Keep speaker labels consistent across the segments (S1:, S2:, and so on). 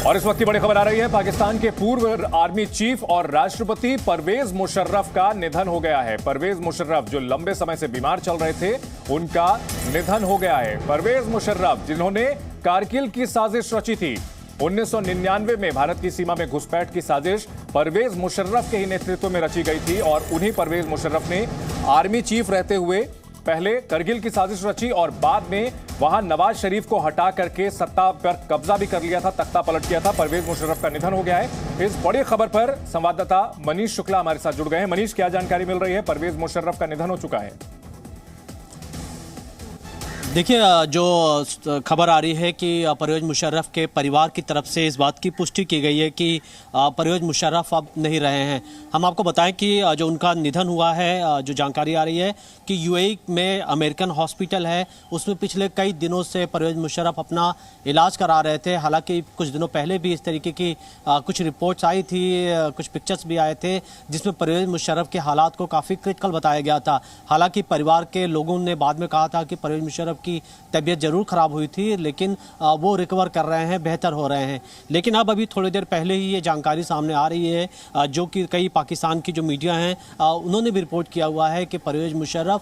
S1: और इस वक्त की बड़ी खबर आ रही है, पाकिस्तान के पूर्व आर्मी चीफ और राष्ट्रपति परवेज मुशर्रफ का निधन हो गया है। परवेज मुशर्रफ जो लंबे समय से बीमार चल रहे थे, उनका निधन हो गया है। परवेज मुशर्रफ जिन्होंने कारगिल की साजिश रची थी, 1999 में भारत की सीमा में घुसपैठ की साजिश परवेज मुशर्रफ के ही नेतृत्व में रची गई थी और उन्हीं परवेज मुशर्रफ ने आर्मी चीफ रहते हुए पहले करगिल की साजिश रची और बाद में वहां नवाज शरीफ को हटा करके सत्ता पर कब्जा भी कर लिया था, तख्ता पलट किया था। परवेज मुशर्रफ का निधन हो गया है। इस बड़ी खबर पर संवाददाता मनीष शुक्ला हमारे साथ जुड़ गए हैं। मनीष, क्या जानकारी मिल रही है? परवेज मुशर्रफ का निधन हो चुका है।
S2: देखिए, जो खबर आ रही है कि परवेज मुशर्रफ के परिवार की तरफ से इस बात की पुष्टि की गई है कि परवेज मुशर्रफ अब नहीं रहे हैं। हम आपको बताएं कि जो उनका निधन हुआ है, जो जानकारी आ रही है कि यूएई में अमेरिकन हॉस्पिटल है, उसमें पिछले कई दिनों से परवेज मुशर्रफ अपना इलाज करा रहे थे। हालांकि कुछ दिनों पहले भी इस तरीके की कुछ रिपोर्ट्स आई थी, कुछ पिक्चर्स भी आए थे जिसमें परवेज मुशर्रफ के हालात को काफ़ी क्रिटिकल बताया गया था। हालांकि परिवार के लोगों ने बाद में कहा था कि परवेज मुशर्रफ की तबीयत जरूर खराब हुई थी, लेकिन वो रिकवर कर रहे हैं, बेहतर हो रहे हैं। लेकिन अब अभी थोड़ी देर पहले ही ये जानकारी सामने आ रही है, जो कि कई पाकिस्तान की जो मीडिया हैं उन्होंने भी रिपोर्ट किया हुआ है कि परवेज मुशर्रफ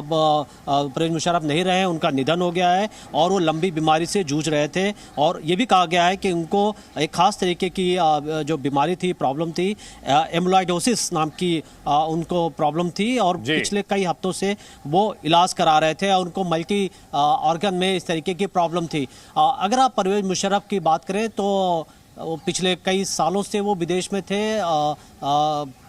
S2: परवेज मुशर्रफ नहीं रहे हैं, उनका निधन हो गया है और वो लंबी बीमारी से जूझ रहे थे। और ये भी कहा गया है कि उनको एक खास तरीके की जो बीमारी थी, प्रॉब्लम थी, एमोलाइडोसिस नाम की उनको प्रॉब्लम थी और पिछले कई हफ्तों से वो इलाज करा रहे थे और उनको मल्टी ऑर्गन में इस तरीके की प्रॉब्लम थी। अगर आप परवेज मुशर्रफ की बात करें तो वो पिछले कई सालों से वो विदेश में थे,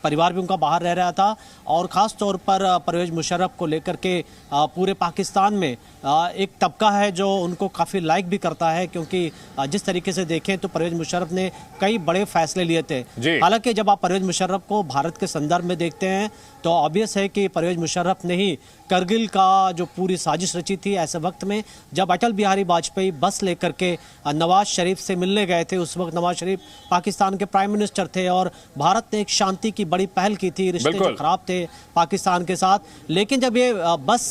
S2: परिवार भी उनका बाहर रह रहा था और ख़ास तौर पर परवेज मुशर्रफ को लेकर के पूरे पाकिस्तान में एक तबका है जो उनको काफ़ी लाइक भी करता है, क्योंकि जिस तरीके से देखें तो परवेज मुशर्रफ ने कई बड़े फैसले लिए थे। हालांकि जब आप परवेज मुशर्रफ को भारत के संदर्भ में देखते हैं तो ऑब्वियस है कि परवेज मुशर्रफ ने ही करगिल का जो पूरी साजिश रची थी, ऐसे वक्त में जब अटल बिहारी वाजपेयी बस लेकर के नवाज शरीफ से मिलने गए थे, उस वक्त नवाज शरीफ पाकिस्तान के प्राइम मिनिस्टर थे और भारत ने एक शांति की बड़ी पहल की थी, रिश्ते जो खराब थे पाकिस्तान के साथ। लेकिन जब ये बस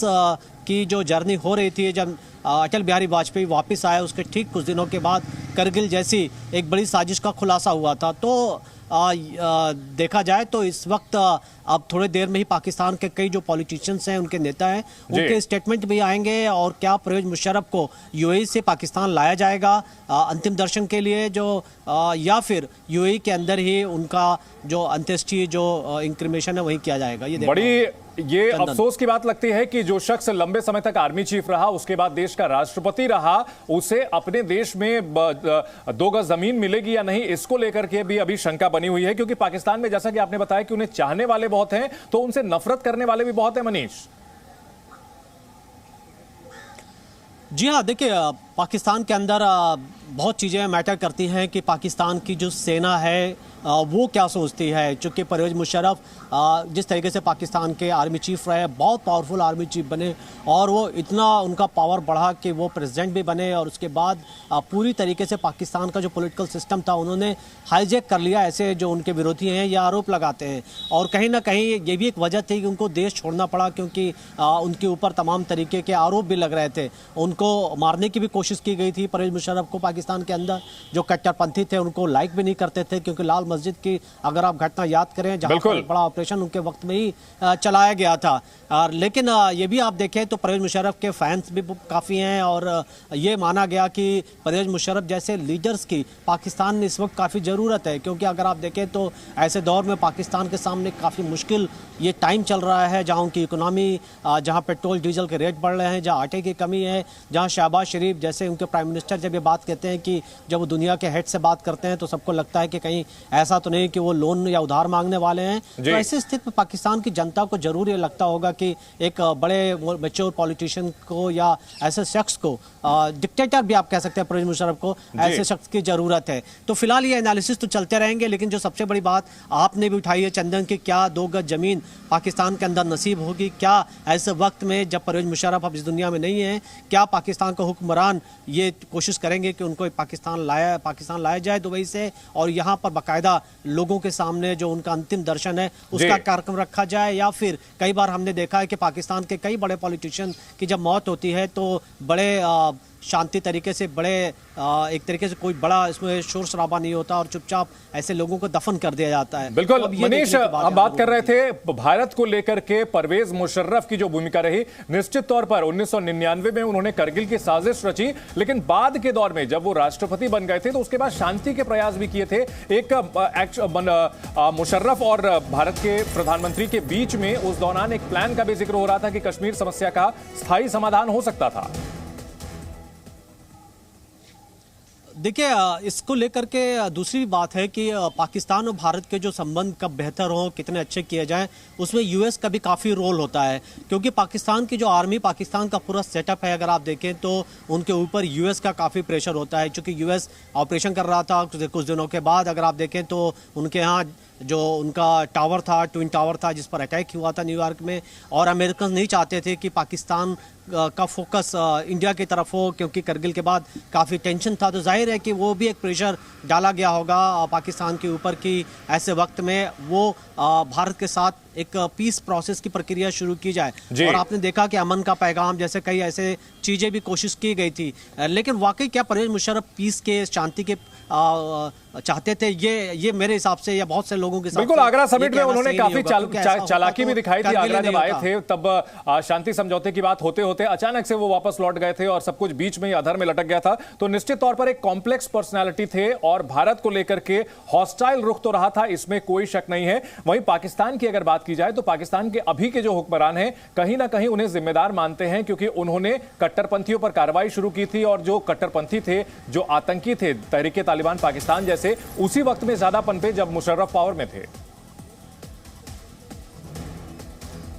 S2: की जो जर्नी हो रही थी, जब अटल बिहारी वाजपेयी वापस आए, उसके ठीक कुछ दिनों के बाद करगिल जैसी एक बड़ी साजिश का खुलासा हुआ था। तो देखा जाए तो इस वक्त अब थोड़ी देर में ही पाकिस्तान के कई जो पॉलिटिशियंस हैं, उनके नेता हैं, उनके स्टेटमेंट भी आएंगे और क्या परवेज मुशर्रफ को यूएई से पाकिस्तान लाया जाएगा अंतिम दर्शन के लिए, जो या फिर यूएई के अंदर ही उनका जो अंत्येष्टि जो इंक्रिमेशन है वही किया जाएगा।
S1: ये अफसोस की बात लगती है कि जो शख्स लंबे समय तक आर्मी चीफ रहा, उसके बाद देश का राष्ट्रपति रहा, उसे अपने देश में 2 गज जमीन मिलेगी या नहीं, इसको लेकर के भी अभी शंका बनी हुई है। क्योंकि पाकिस्तान में जैसा कि आपने बताया कि उन्हें चाहने वाले बहुत हैं, तो उनसे नफरत करने वाले भी बहुत हैं। मनीष
S2: जी हाँ, देखिए, पाकिस्तान के अंदर बहुत चीज़ें मैटर करती हैं कि पाकिस्तान की जो सेना है वो क्या सोचती है। चूँकि परवेज मुशर्रफ जिस तरीके से पाकिस्तान के आर्मी चीफ रहे, बहुत पावरफुल आर्मी चीफ बने और वो इतना उनका पावर बढ़ा कि वो प्रेसिडेंट भी बने और उसके बाद पूरी तरीके से पाकिस्तान का जो पॉलिटिकल सिस्टम था उन्होंने हाईजैक कर लिया, ऐसे जो उनके विरोधी हैं ये आरोप लगाते हैं। और कहीं ना कहीं ये भी एक वजह थी कि उनको देश छोड़ना पड़ा, क्योंकि उनके ऊपर तमाम तरीके के आरोप भी लग रहे थे। उनको मारने की भी कोशिश की गई थी परवेज मुशर्रफ को पाकिस्तान के अंदर। जो कट्टरपंथी थे उनको लाइक भी नहीं करते थे, क्योंकि लाल मस्जिद की अगर आप घटना याद करें, जहां पर बड़ा ऑपरेशन उनके वक्त में ही चलाया गया था। लेकिन ये भी आप देखें तो परवेज मुशर्रफ के फैंस भी काफ़ी हैं और ये माना गया कि परवेज मुशर्रफ जैसे लीडर्स की पाकिस्तान में इस वक्त काफ़ी ज़रूरत है। क्योंकि अगर आप देखें तो ऐसे दौर में पाकिस्तान के सामने काफ़ी मुश्किल ये टाइम चल रहा है, जहाँ उनकी इकोनॉमी, जहाँ पेट्रोल डीजल के रेट बढ़ रहे हैं, जहाँ आटे की कमी है, जहाँ शहबाज शरीफ जैसे उनके प्राइम मिनिस्टर जब ये बात कहते हैं कि जब वो दुनिया के हेड से बात करते हैं तो सबको लगता है कि कहीं ऐसा तो नहीं कि वो लोन या उधार मांगने वाले हैं। तो ऐसी स्थिति में पाकिस्तान की जनता को जरूर ये लगता होगा कि एक बड़े मैच्योर पॉलिटिशियन को या ऐसे शख्स को, डिक्टेटर भी आप कह सकते हैं परवेज मुशर्रफ को, ऐसे शख्स की जरूरत है। तो फिलहाल ये एनालिसिस तो चलते रहेंगे, लेकिन जो सबसे बड़ी बात आपने भी उठाई है चंदन की, क्या 2 गज जमीन पाकिस्तान के अंदर नसीब होगी? क्या ऐसे वक्त में जब परवेज मुशर्रफ अब इस दुनिया में नहीं है, क्या पाकिस्तान के हुक्मरान ये कोशिश करेंगे कि उनको पाकिस्तान लाया जाए दुबई से और यहाँ पर बाकायदा लोगों के सामने जो उनका अंतिम दर्शन है उसका कार्यक्रम रखा जाए? या फिर कई बार हमने देखा है कि पाकिस्तान के कई बड़े पॉलिटिशियन की जब मौत होती है तो बड़े शांति तरीके से बड़े एक तरीके से कोई बड़ा इसमें शोर शराबा नहीं होता और चुपचाप ऐसे लोगों को दफन कर दिया जाता है।
S1: बिल्कुल
S2: तो
S1: मनीष, हम बात कर रहे थे भारत को लेकर के परवेज मुशर्रफ की जो भूमिका रही। निश्चित तौर पर 1999 में उन्होंने करगिल की साजिश रची, लेकिन बाद के दौर में जब वो राष्ट्रपति बन गए थे तो उसके बाद शांति के प्रयास भी किए थे। एक मुशर्रफ और भारत के प्रधानमंत्री के बीच में उस दौरान एक प्लान का भी जिक्र हो रहा था कि कश्मीर समस्या का स्थायी समाधान हो सकता था।
S2: देखिए, इसको लेकर के दूसरी बात है कि पाकिस्तान और भारत के जो संबंध कब बेहतर हो, कितने अच्छे किए जाएं, उसमें यूएस का भी काफ़ी रोल होता है। क्योंकि पाकिस्तान की जो आर्मी, पाकिस्तान का पूरा सेटअप है, अगर आप देखें तो उनके ऊपर यूएस का काफ़ी प्रेशर होता है। क्योंकि यूएस ऑपरेशन कर रहा था कुछ दिनों के बाद, अगर आप देखें तो उनके यहाँ जो उनका टावर था, ट्विन टावर था, जिस पर अटैक हुआ था न्यूयॉर्क में, और अमेरिकन नहीं चाहते थे कि पाकिस्तान का फोकस इंडिया की तरफ हो, क्योंकि करगिल के बाद काफ़ी टेंशन था। तो जाहिर है कि वो भी एक प्रेशर डाला गया होगा पाकिस्तान के ऊपर कि ऐसे वक्त में वो भारत के साथ एक पीस प्रोसेस की प्रक्रिया शुरू की जाए। और आपने देखा कि अमन का पैगाम जैसे कई ऐसे चीज़ें भी कोशिश की गई थी। लेकिन वाकई क्या परवेज मुशर्रफ पीस के, शांति के चाहते थे? ये मेरे हिसाब से या बहुत से लोगों के साथ
S1: बिल्कुल आगरा समिट में उन्होंने काफी चालाकी भी दिखाई थी। आगरा जब आए थे तब शांति समझौते की बात होते होते अचानक से वो वापस लौट गए थे और सब कुछ बीच में ही अधर में लटक गया था। तो निश्चित तौर पर एक कॉम्प्लेक्स पर्सनालिटी थे और भारत को लेकर के हॉस्टाइल रुख तो रहा था, इसमें कोई शक नहीं है। वहीं पाकिस्तान की अगर बात की जाए तो पाकिस्तान के अभी के जो हुक्मरान हैं कहीं ना कहीं उन्हें जिम्मेदार मानते हैं, क्योंकि उन्होंने कट्टरपंथियों पर कार्रवाई शुरू की थी और जो कट्टरपंथी थे, जो आतंकी थे, तहरीके तालिबान पाकिस्तान जैसे, उसी वक्त में ज्यादा पनपे जब मुशर्रफ पावर में थे।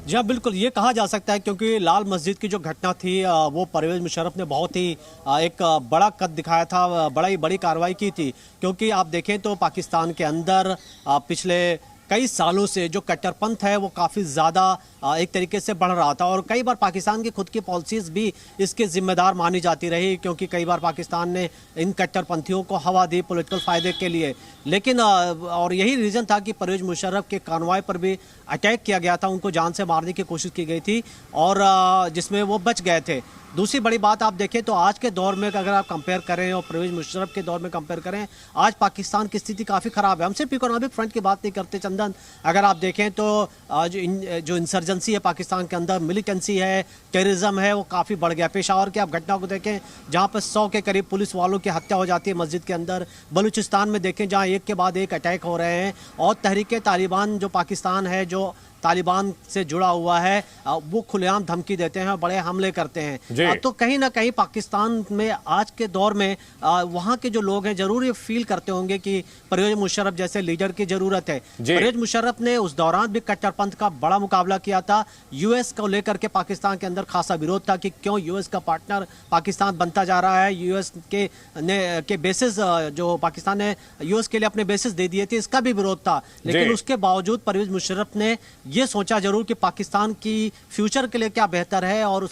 S2: जी हाँ, बिल्कुल ये कहा जा सकता है, क्योंकि लाल मस्जिद की जो घटना थी वो परवेज मुशर्रफ ने बहुत ही एक बड़ा कद दिखाया था, बड़ी कार्रवाई की थी। क्योंकि आप देखें तो पाकिस्तान के अंदर पिछले कई सालों से जो कट्टरपंथ है वो काफ़ी ज़्यादा एक तरीके से बढ़ रहा था और कई बार पाकिस्तान की खुद की पॉलिसीज़ भी इसके जिम्मेदार मानी जाती रही, क्योंकि कई बार पाकिस्तान ने इन कट्टरपंथियों को हवा दी पॉलिटिकल फ़ायदे के लिए। लेकिन और यही रीज़न था कि परवेज मुशर्रफ के कॉन्वॉय पर भी अटैक किया गया था, उनको जान से मारने की कोशिश की गई थी और जिसमें वो बच गए थे। दूसरी बड़ी बात आप देखें तो आज के दौर में अगर आप कंपेयर करें और परवेज मुशर्रफ के दौर में कंपेयर करें, आज पाकिस्तान की स्थिति काफ़ी ख़राब है। हम सिर्फ इकोनॉमिक फ्रंट की बात नहीं करते चंदन, अगर आप देखें तो जो इंसर्जेंसी है पाकिस्तान के अंदर, मिलिटेंसी है, टेररिज्म है, वो काफ़ी बढ़ गया। पेशावर की आप घटना को देखें जहाँ पर 100 के करीब पुलिस वालों की हत्या हो जाती है मस्जिद के अंदर। बलूचिस्तान में देखें जहाँ एक के बाद एक अटैक हो रहे हैं और तहरीके तालिबान जो पाकिस्तान है, जो तालिबान से जुड़ा हुआ है, वो खुलेआम धमकी देते हैं, बड़े हमले करते हैं। तो कहीं ना कहीं पाकिस्तान में आज के दौर में वहाँ के जो लोग हैं जरूर ये फील करते होंगे कि परवेज मुशर्रफ जैसे लीडर की जरूरत है। परवेज मुशर्रफ ने उस दौरान भी कट्टरपंथ का बड़ा मुकाबला किया था। यूएस को लेकर के पाकिस्तान के अंदर खासा विरोध था कि क्यों यूएस का पार्टनर पाकिस्तान बनता जा रहा है। यूएस के बेसिस जो पाकिस्तान ने यूएस के लिए अपने बेसिस दे दिए थे, इसका भी विरोध था। लेकिन उसके बावजूद परवेज मुशर्रफ ने ये सोचा जरूर कि पाकिस्तान की फ्यूचर के लिए क्या बेहतर है और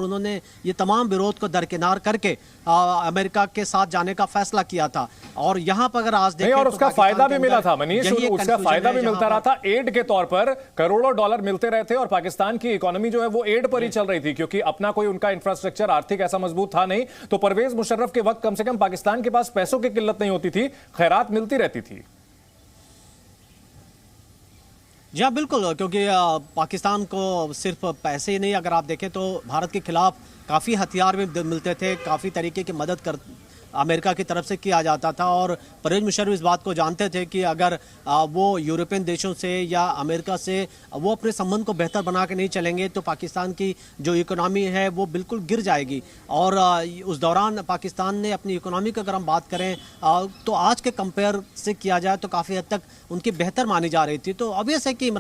S2: उन्होंने ये तमाम विरोध को दरकिनार करके अमेरिका के साथ जाने का फैसला किया था। और यहाँ पर अगर आज देखें
S1: और
S2: तो
S1: उसका फायदा भी मिला था मनीष, उसका फायदा भी मिलता रहा था। एड के तौर पर करोड़ों डॉलर मिलते रहे थे और पाकिस्तान की इकोनॉमी जो है वो एड पर ही चल रही थी, क्योंकि अपना कोई उनका इंफ्रास्ट्रक्चर आर्थिक ऐसा मजबूत था नहीं। तो परवेज मुशर्रफ के वक्त कम से कम पाकिस्तान के पास पैसों की किल्लत नहीं होती थी, खैरात मिलती रहती थी।
S2: जी हाँ, बिल्कुल, क्योंकि पाकिस्तान को सिर्फ पैसे ही नहीं, अगर आप देखें तो भारत के खिलाफ काफ़ी हथियार भी मिलते थे, काफ़ी तरीके की मदद अमेरिका की तरफ से किया जाता था। और परवेज मुशर्रफ इस बात को जानते थे कि अगर वो यूरोपियन देशों से या अमेरिका से वो अपने संबंध को बेहतर बना के नहीं चलेंगे तो पाकिस्तान की जो इकोनॉमी है वो बिल्कुल गिर जाएगी। और उस दौरान पाकिस्तान ने अपनी इकोनॉमी की अगर हम बात करें तो आज के कंपेयर से किया जाए तो काफ़ी हद तक उनकी बेहतर मानी जा रही थी। तो ऑब्वियस है कि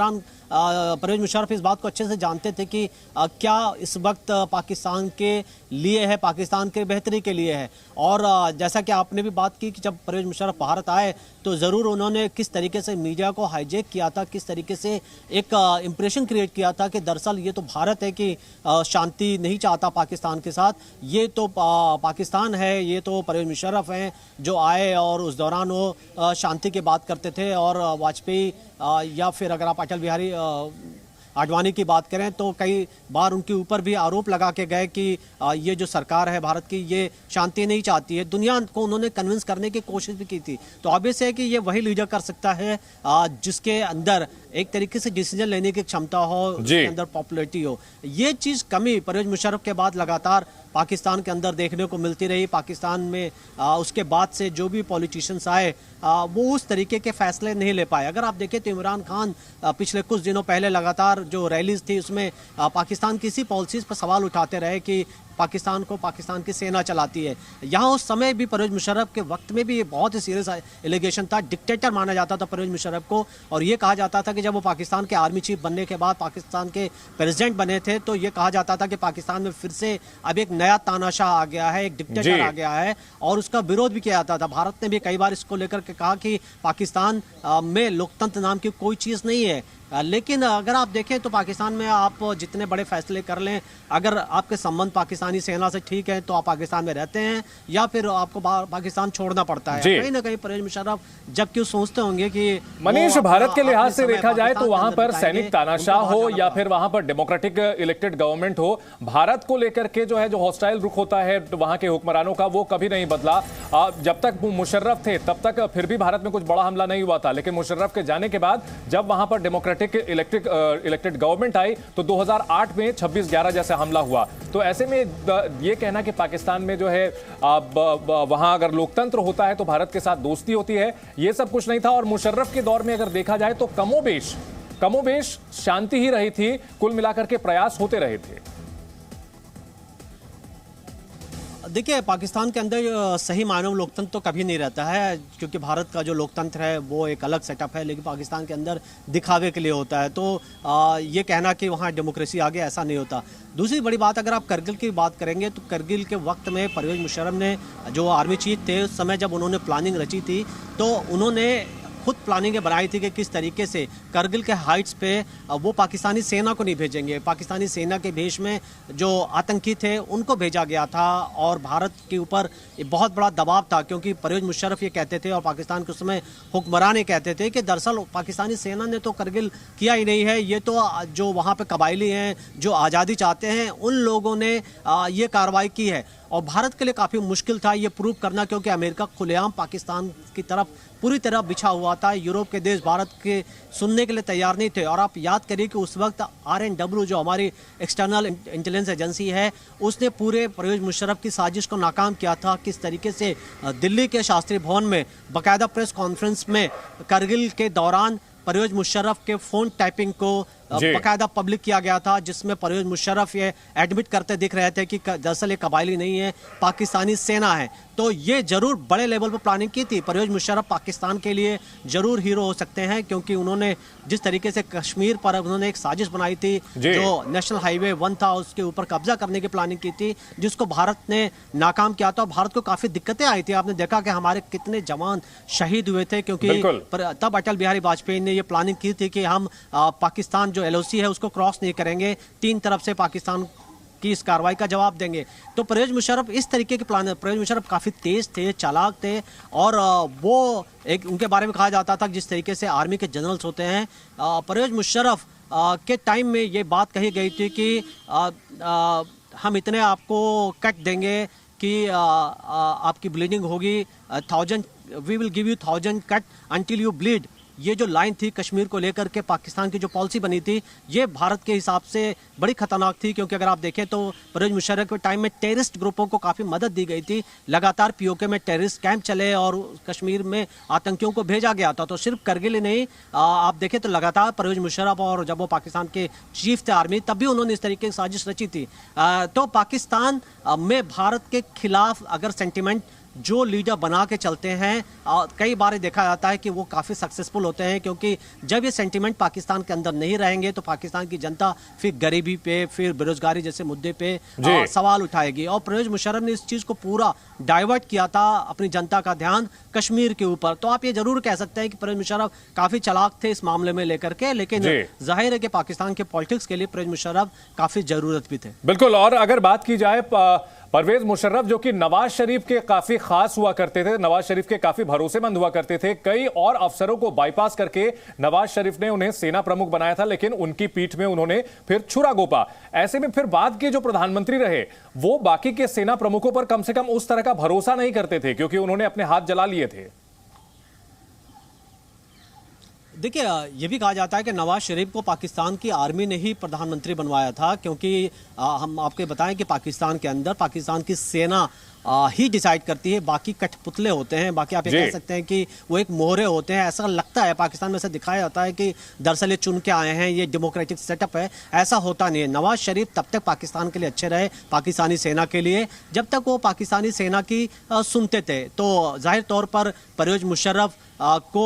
S2: परवेज मुशर्रफ इस बात को अच्छे से जानते थे कि क्या इस वक्त पाकिस्तान के लिए है, पाकिस्तान के बेहतरी के लिए है। और जैसा कि आपने भी बात की कि जब परवेज मुशर्रफ भारत आए तो ज़रूर उन्होंने किस तरीके से मीडिया को हाईजैक किया था, किस तरीके से एक इम्प्रेशन क्रिएट किया था कि दरअसल ये तो भारत है कि शांति नहीं चाहता पाकिस्तान के साथ, ये तो पाकिस्तान है, ये तो परवेज मुशर्रफ हैं जो आए और उस दौरान वो शांति की बात करते थे। और वाजपेयी या फिर अगर आप आडवाणी की बात करें तो कई बार उनके ऊपर भी आरोप लगा के गए कि ये जो सरकार है भारत की ये शांति नहीं चाहती है। दुनिया को उन्होंने कन्विंस करने की कोशिश भी की थी। तो ऑब्वियस है कि ये वही लीडर कर सकता है जिसके अंदर एक तरीके से डिसीजन लेने की क्षमता हो, उसके अंदर पॉपुलैरिटी हो। ये चीज कमी परवेज मुशर्रफ के बाद लगातार पाकिस्तान के अंदर देखने को मिलती रही। पाकिस्तान में उसके बाद से जो भी पॉलिटिशियंस आए वो उस तरीके के फैसले नहीं ले पाए। अगर आप देखें तो इमरान खान पिछले कुछ दिनों पहले लगातार जो रैलीज थी उसमें पाकिस्तान की इसी पॉलिसीज पर सवाल उठाते रहे कि पाकिस्तान को पाकिस्तान की सेना चलाती है। यहाँ उस समय भी परवेज मुशर्रफ के वक्त में भी ये बहुत ही सीरियस एलिगेशन था। डिक्टेटर माना जाता था परवेज मुशर्रफ को, और ये कहा जाता था कि जब वो पाकिस्तान के आर्मी चीफ बनने के बाद पाकिस्तान के प्रेसिडेंट बने थे तो ये कहा जाता था कि पाकिस्तान में फिर से अब एक नया तानाशाह आ गया है, एक डिक्टेटर आ गया है, और उसका विरोध भी किया जाता था। भारत ने भी कई बार इसको लेकर के कहा कि पाकिस्तान में लोकतंत्र नाम की कोई चीज़ नहीं है। लेकिन अगर आप देखें तो पाकिस्तान में आप जितने बड़े फैसले कर लें, अगर आपके संबंध पाकिस्तानी सेना से ठीक है तो आप पाकिस्तान में रहते हैं या फिर आपको पाकिस्तान छोड़ना पड़ता है। कहीं ना कहीं परवेज मुशर्रफ जब क्यों सोचते होंगे कि
S1: मनीष, भारत के लिहाज से देखा जाए तो वहां पर सैनिक तानाशाह हो या फिर वहां पर डेमोक्रेटिक इलेक्टेड गवर्नमेंट हो, भारत को लेकर के जो है जो हॉस्टाइल रुख होता है वहां के हुक्मरानों का वो कभी नहीं बदला। जब तक मुशर्रफ थे तब तक फिर भी भारत में कुछ बड़ा हमला नहीं हुआ था, लेकिन मुशर्रफ के जाने के बाद जब वहां पर डेमोक्रेटिक इलेक्टेड गवर्नमेंट आई तो 2008 में 26/11 जैसे हमला हुआ। तो ऐसे में ये कहना कि पाकिस्तान में जो है वहां अगर लोकतंत्र होता है तो भारत के साथ दोस्ती होती है, ये सब कुछ नहीं था। और मुशर्रफ के दौर में अगर देखा जाए तो कमोबेश शांति ही रही थी, कुल मिलाकर के प्रयास होते रहे थे।
S2: देखिए, पाकिस्तान के अंदर सही मायनों में लोकतंत्र तो कभी नहीं रहता है, क्योंकि भारत का जो लोकतंत्र है वो एक अलग सेटअप है, लेकिन पाकिस्तान के अंदर दिखावे के लिए होता है। तो ये कहना कि वहाँ डेमोक्रेसी आ गया, ऐसा नहीं होता। दूसरी बड़ी बात, अगर आप करगिल की बात करेंगे तो करगिल के वक्त में परवेज मुशर्रफ ने, जो आर्मी चीफ थे उस समय, जब उन्होंने प्लानिंग रची थी तो उन्होंने खुद प्लानिंग बनाई थी कि किस तरीके से करगिल के हाइट्स पे वो पाकिस्तानी सेना को नहीं भेजेंगे। पाकिस्तानी सेना के भेष में जो आतंकी थे उनको भेजा गया था, और भारत के ऊपर बहुत बड़ा दबाव था, क्योंकि परवेज मुशर्रफ ये कहते थे और पाकिस्तान के उसमें हुक्मरान ये कहते थे कि दरअसल पाकिस्तानी सेना ने तो करगिल किया ही नहीं है, ये तो जो वहाँ पे कबायली हैं जो आज़ादी चाहते हैं उन लोगों ने ये कार्रवाई की है। और भारत के लिए काफ़ी मुश्किल था ये प्रूव करना, क्योंकि अमेरिका खुलेआम पाकिस्तान की तरफ पूरी तरह बिछा हुआ था। यूरोप के देश भारत के सुनने के लिए तैयार नहीं थे। और आप याद करिए कि उस वक्त RNW जो हमारी एक्सटर्नल इंटेलिजेंस एजेंसी है, उसने पूरे परवेज मुशर्रफ की साजिश को नाकाम किया था। किस तरीके से दिल्ली के शास्त्री भवन में बाकायदा प्रेस कॉन्फ्रेंस में करगिल के दौरान परवेज मुशर्रफ के फोन टैपिंग को बाकायदा पब्लिक किया गया था, जिसमें परवेज मुशर्रफ ये एडमिट करते दिख रहे थे कि दरअसल ये कबायली नहीं है, पाकिस्तानी सेना है। तो ये जरूर बड़े लेवल पर प्लानिंग की थी। परवेज मुशर्रफ पाकिस्तान के लिए जरूर हीरो हो सकते हैं, क्योंकि उन्होंने जिस तरीके से कश्मीर पर उन्होंने एक साजिश बनाई थी, जो नेशनल हाईवे 1 था उसके ऊपर कब्जा करने की प्लानिंग की थी, जिसको भारत ने नाकाम किया था। भारत को काफी दिक्कतें आई थी। आपने देखा कि हमारे कितने जवान शहीद हुए थे, क्योंकि तब अटल बिहारी वाजपेयी ने ये प्लानिंग की थी कि हम पाकिस्तान जो LOC है उसको क्रॉस नहीं करेंगे, 3 तरफ से पाकिस्तान की इस कार्रवाई का जवाब देंगे। तो परवेज मुशर्रफ इस तरीके के प्लान, परवेज मुशर्रफ काफ़ी तेज थे, चालाक थे, और वो एक उनके बारे में कहा जाता था जिस तरीके से आर्मी के जनरल्स होते हैं। परवेज मुशर्रफ के टाइम में ये बात कही गई थी कि हम इतने आपको कट देंगे कि आपकी ब्लीडिंग होगी, 1000 we will give you 1000 cut until you bleed. ये जो लाइन थी कश्मीर को लेकर के पाकिस्तान की जो पॉलिसी बनी थी, ये भारत के हिसाब से बड़ी खतरनाक थी, क्योंकि अगर आप देखें तो परवेज मुशर्रफ के टाइम में टेररिस्ट ग्रुपों को काफ़ी मदद दी गई थी। लगातार POK में टेररिस्ट कैंप चले और कश्मीर में आतंकियों को भेजा गया था। तो सिर्फ करगिल ही नहीं, आप देखें तो लगातार परवेज मुशर्रफ, और जब वो पाकिस्तान के चीफ थे आर्मी, तब भी उन्होंने इस तरीके की साजिश रची थी। तो पाकिस्तान में भारत के खिलाफ अगर सेंटिमेंट जो लीडर बना के चलते हैं, कई बार देखा जाता है कि वो काफ़ी सक्सेसफुल होते हैं, क्योंकि जब ये सेंटिमेंट पाकिस्तान के अंदर नहीं रहेंगे तो पाकिस्तान की जनता फिर गरीबी पे, फिर बेरोजगारी जैसे मुद्दे पे सवाल उठाएगी। और परवेज मुशर्रफ ने इस चीज़ को पूरा डाइवर्ट किया था, अपनी जनता का ध्यान कश्मीर के ऊपर। तो आप ये जरूर कह सकते हैं कि परवेज मुशर्रफ काफ़ी चालाक थे इस मामले में लेकर के, लेकिन जाहिर है कि पाकिस्तान के पॉलिटिक्स के लिए परवेज मुशर्रफ काफ़ी ज़रूरत भी थे।
S1: बिल्कुल। और अगर बात की जाए परवेज मुशर्रफ जो कि नवाज शरीफ के काफी खास हुआ करते थे, नवाज शरीफ के काफी भरोसेमंद हुआ करते थे, कई और अफसरों को बाईपास करके नवाज शरीफ ने उन्हें सेना प्रमुख बनाया था, लेकिन उनकी पीठ में उन्होंने फिर छुरा घोंपा। ऐसे में फिर बाद के जो प्रधानमंत्री रहे वो बाकी के सेना प्रमुखों पर कम से कम उस तरह का भरोसा नहीं करते थे, क्योंकि उन्होंने अपने हाथ जला लिए थे।
S2: देखिए, ये भी कहा जाता है कि नवाज शरीफ को पाकिस्तान की आर्मी ने ही प्रधानमंत्री बनवाया था, क्योंकि हम आपको बताएं कि पाकिस्तान के अंदर पाकिस्तान की सेना ही डिसाइड करती है, बाकी कठपुतले होते हैं, बाकी आप ये कह सकते हैं कि वो एक मोहरे होते हैं। ऐसा लगता है पाकिस्तान में ऐसा दिखाया जाता है कि दरअसल ये चुन के आए हैं, ये डेमोक्रेटिक सेटअप है। ऐसा होता नहीं है। नवाज शरीफ तब तक पाकिस्तान के लिए अच्छे रहे, पाकिस्तानी सेना के लिए, जब तक वो पाकिस्तानी सेना की सुनते थे। तो जाहिर तौर पर परवेज मुशर्रफ को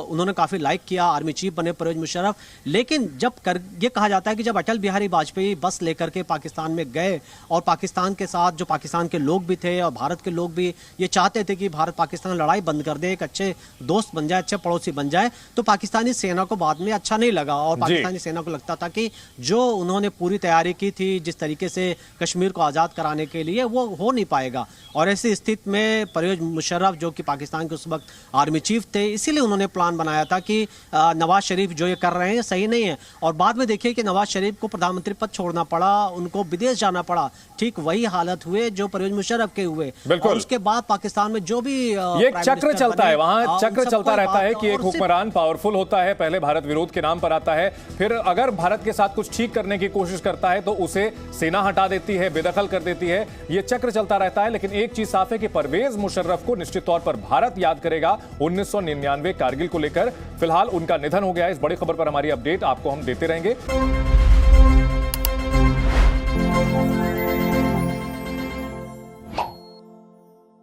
S2: उन्होंने काफ़ी लाइक किया, आर्मी चीफ बने परवेज मुशर्रफ। लेकिन जब ये कहा जाता है कि जब अटल बिहारी वाजपेयी बस लेकर के पाकिस्तान में गए और पाकिस्तान के साथ जो पाकिस्तान के लोग भी थे और भारत के लोग भी ये चाहते थे कि भारत पाकिस्तान लड़ाई बंद कर दे, एक अच्छे दोस्त बन जाए, अच्छे पड़ोसी बन जाए, तो पाकिस्तानी सेना को बाद में अच्छा नहीं लगा। और पाकिस्तानी सेना को लगता था कि जो उन्होंने पूरी तैयारी की थी जिस तरीके से कश्मीर को आज़ाद कराने के लिए, वो हो नहीं पाएगा। और ऐसी स्थिति में परवेज मुशर्रफ जो कि पाकिस्तान के उस वक्त आर्मी चीफ थे, इसीलिए उन्होंने प्लान बनाया था कि नवाज शरीफ जो ये कर रहे हैं सही नहीं है। और बाद में देखिए कि नवाज शरीफ को प्रधानमंत्री पद छोड़ना पड़ा, उनको विदेश जाना पड़ा। ठीक वही हालत हुए जो परवेज मुशर्रफ के हुए। और उसके बाद पाकिस्तान में जो भी
S1: ये चक्र चलता है, वहां चक्र चलता रहता है कि एक हुक्मरान पावरफुल होता है, पहले भारत विरोध के नाम पर आता है, फिर अगर भारत के साथ कुछ ठीक करने की कोशिश करता है तो उसे सेना हटा देती है, बेदखल कर देती है। ये चक्र चलता रहता है। लेकिन एक चीज साफ है कि परवेज मुशर्रफ को निश्चित तौर पर भारत याद करेगा 1999 कारगिल को लेकर। फिलहाल उनका निधन हो गया। इस बड़ी खबर पर हमारी अपडेट आपको हम देते रहेंगे।